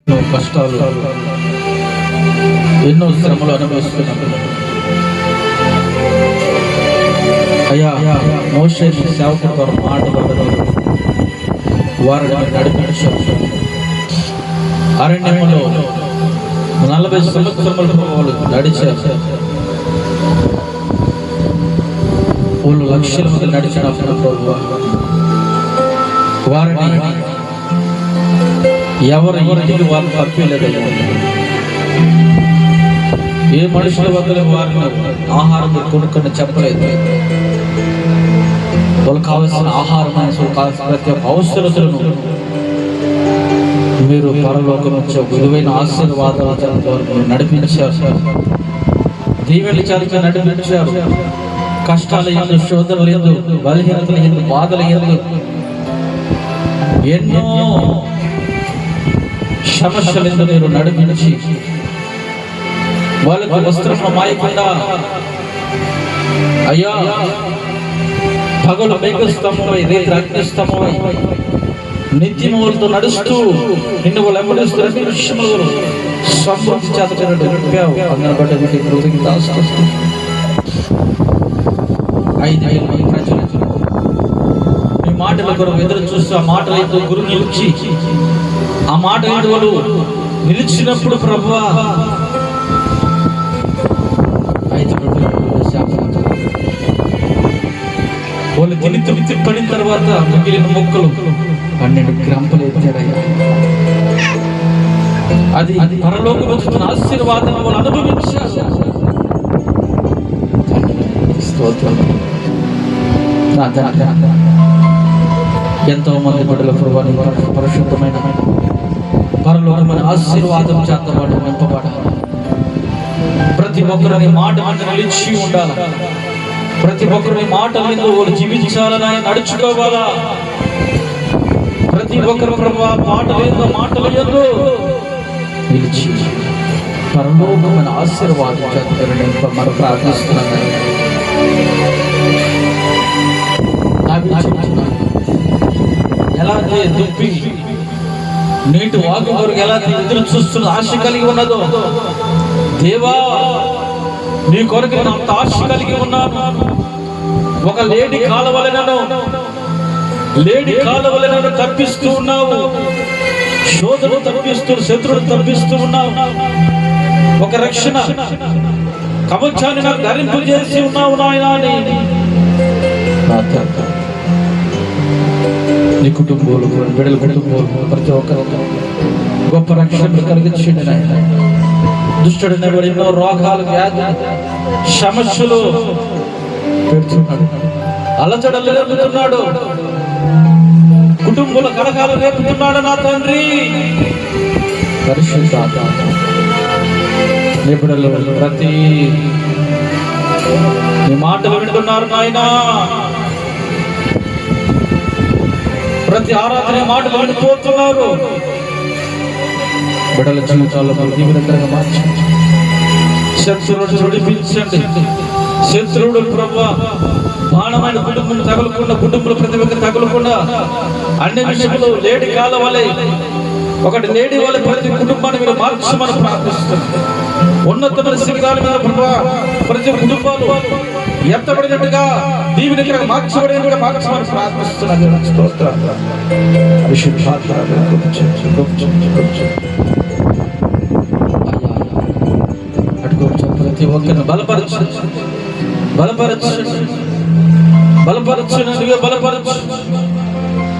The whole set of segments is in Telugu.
ఎన్నో కష్టాలు, ఎన్నో శ్రమలు అనుభవిస్తున్నాం. అయ్యా, మోషే సేవకుల ద్వారా మాట్లాడడం వారిని నడిపించారు. అరణ్యంలో 40 సంవత్సరముల వాళ్ళు నడిచారు. వాళ్ళు లక్షల మంది నడిచినప్పుడు ప్రభువా వారిని ఎవరు ఇంటికి వారు పంపించలేదు. ఏ మనుషుల వద్ద వారిని ఆహారం కొనుక్కొని చెప్పలేదు. వాళ్ళకి కావాల్సిన ఆహారం, కావాల్సిన ప్రతి ఒక్క అవసరతలను మీరు పరలోకం నుంచి విలువైన ఆశీర్వాదాలతో నడిపించారు. దీవెనల చేత నడిపించారు. కష్టాలు ఎందు, శోధనలు ఎందు, బలహీనతలు ఎందు, బాధలు ఎందు, ఎన్నో సమస్యలు ఎందు మీరు నడిపించి వాళ్ళకు వస్త్రం మాయకుండా అయ్యా పగలు మేఘస్తంభమై రేత్రి అగ్నిస్తంభమై నిత్యములతో నడుస్తూ నిన్ను వాళ్ళు వెంబడిస్తున్న విషయములు సమృద్ధి చేత నింపావు. అందరి బట్టి మీకు కృతజ్ఞత. 5,000 మంది ప్రజలు మీ మాటల కొరకు ఎదురు చూస్తూ ఆ మాటలతో గురు నిలిచి ఆ మాట వాళ్ళు నిలిచినప్పుడు ప్రభువా వాళ్ళు తిని పడిన తర్వాత మిగిలిన మొక్కలు 12 గ్రాంపులు ఎత్తాడయ్యా. అది పరలోకం వచ్చిన ఆశీర్వాదం వాళ్ళు అనుభవించారు. ఎంతో మంది బిడ్డల ప్రభువాని పరిశుద్ధమైన పరలోకమైన ఆశీర్వాదం చేత వాడు నింపబడాలి. ప్రతి ఒక్కరిని మాట నిలిచి ఉండాలి. ప్రతి ఒక్కరిని మాట మీద వాళ్ళు జీవించాలని ఆయన నడుచుకోవాలా. ప్రతి ఒక్కరు ప్రభు మాటలు ఎందు నిలిచి పరలోకమైన ఆశీర్వాదం చేత మనం ప్రార్థిస్తున్నాను. ఎలా దుప్పి నీటి వాగు కొరకు ఎలా ఎదురు చూస్తున్న ఆశ కలిగి ఉన్నదో, దేవా నీ కొరకు నేను అంత ఆశ కలిగి ఉన్నాను. ఒక లేడి కాలవలెనను తప్పిస్తూ ఉన్నావు. శోధను తప్పిస్తూ, శత్రువును తప్పిస్తూ ఉన్నావు. ఒక రక్షణ కవచాన్ని నాకు ధరింపు చేసి ఉన్నావు నాయనా. నీ కుటుంబాలు, బిడ్డల కుటుంబాలు ప్రతి ఒక్కరు గొప్ప రక్షణ కలిగించండి నాయన. దుష్టుడు ఎన్నో రోగాలు, వ్యాధి, సమస్యలు పెడుతున్నాడు. అలచడలు రేపుతున్నాడు. కుటుంబాల కలకాలు రేపుతున్నాడు నా తండ్రి. పరిశుద్ధ నీ బిడ్డలు ప్రతి నీ మాటలు వింటున్నారు నాయన. ప్రతి ఆరాధన మాటలు వినిపోతున్నారు. బిడ్డల జీవితాల్లో దీవెనకరంగా మార్చండి. శత్రువును విడిపించండి. శత్రువుడు ప్రభువా బాణమైన కుటుంబం తగలకుండా, కుటుంబంలో ప్రతి ఒక్కరు తగలకుండా అన్ని విషయంలో లేడి కాలం వలె ఒకటి లేడి వల్ల ప్రతి కుటుంబాన్ని మీరు మార్చమని ప్రార్థిస్తున్నారు. ఉన్నతమైన శిఖరాల మీద ప్రభువా ప్రతి కుటుంబాలు ఎత్తబడినట్టుగా దీవెనకరంగా మార్చబడినట్టుగా మార్చమని ప్రార్థిస్తున్నారు. స్తోత్రాలు. ప్రతి ఒక్కరిని బలపరచు.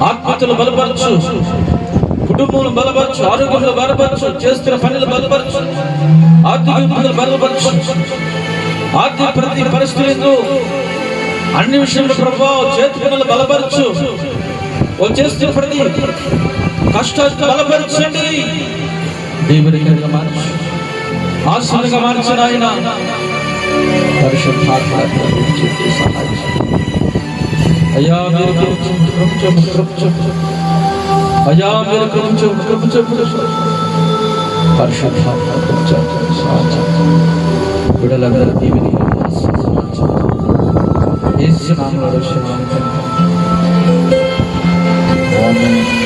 ఆత్మీయతలు బలపరచు. కుటుంబంలో బలపరచు. ఆరోగ్యంలో బలపరచు. చేస్తున్న పనులు బలపరచు. ఆర్థిక బలపరచు. ఆర్థిక ప్రతి పరిస్థితులు అన్ని విషయంలో ప్రభావం చేతి పనులు బలపరచు. చేస్తున్న ప్రతి కష్టాన్ని బలపరచండి. దేవునిగా మార్చు. ఆశీర్వాదంగా మార్చిన ఆయన పరిశుద్ధాత్మ అయ్యా మీరు అయ్యా మీరు పరిశుద్ధాత్మ బిడ్డలందరూ దీవిని యేసు నామములో ఆమేన్.